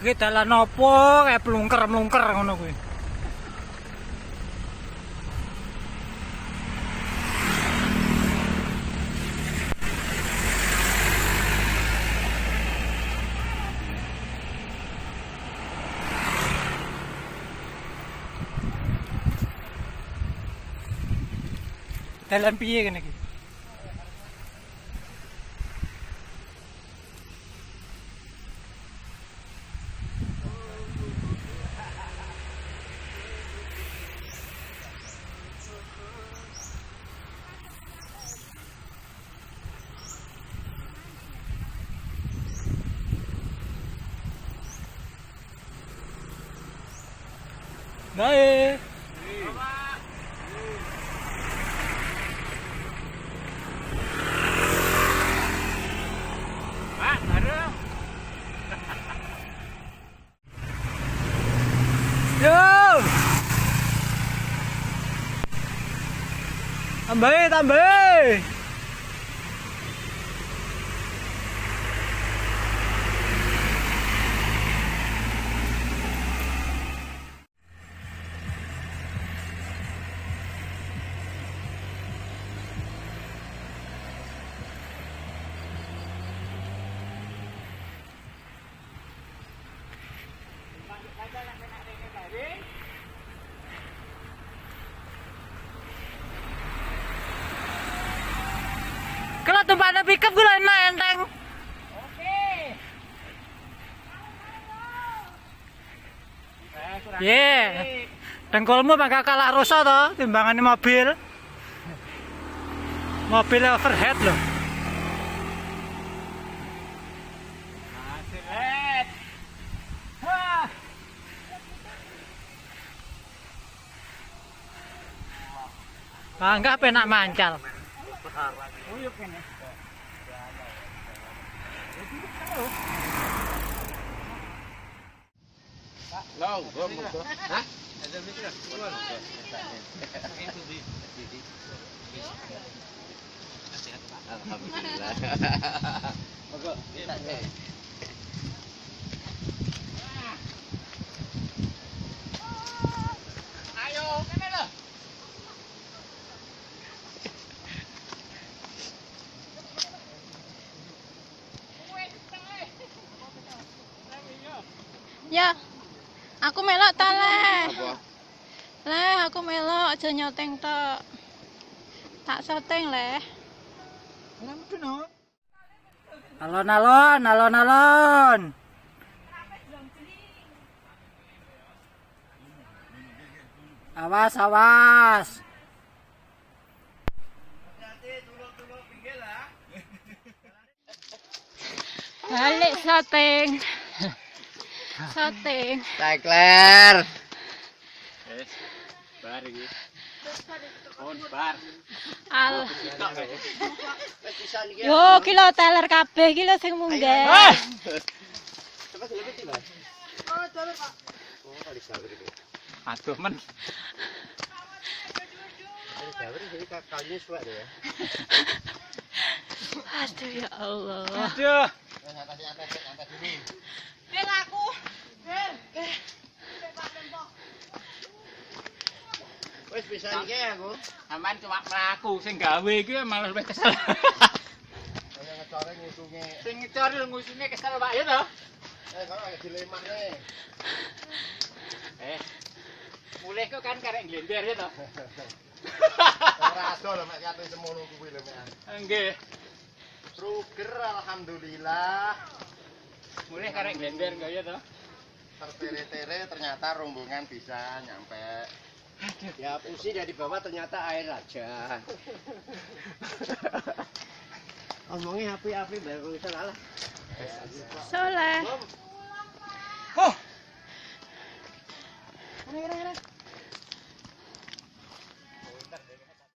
Ki dalan opo kayak plungker-plungker ngono kuwi. Dalan piye kene iki? Baik. Pak, baru. Yo. Tambah. Kalau tempatnya pickup gue lain enteng. Oke. Ye. Dengkulmu bakal kalah rusak toh timbangannya mobil. Mobil overhead loh. Hasil. Wah. Bangga penak mancal. Uyuk ini. Long, hah? Alhamdulillah. Mogok, Ayo, kene lho. Ya, aku melok ta leh. apa? Leh, aku melok aja nyoteng tok. Tak syuting leh. Alon. Awas. Balik syuting. Syuting. Tekler. Bar iki. On bar. Al. Yo, kilo teler kabeh kilo sing munggah. Aduh men. Aduh ya Allah. Aduh. Bel aku. Wis bisa iki aku. Aman cuma praku sing gawe iki malah luwih kesel. Kaya ngecore ngusunge. Sing ngecor ngusunge kesel Pak ya toh. Kalau agak dilemane. Mulih kok kan karek glender ya toh. Ora ado lho mek kate semono kuwi lho mek. Nggih. Ruger alhamdulillah. Mulih karek glender kok ya toh. Tertere-tere ternyata rombongan bisa nyampe. Ya fungsi dari bawah ternyata air aja. Omongnya api-api baru kita kalah. Soleh. Oh. Kira-kira.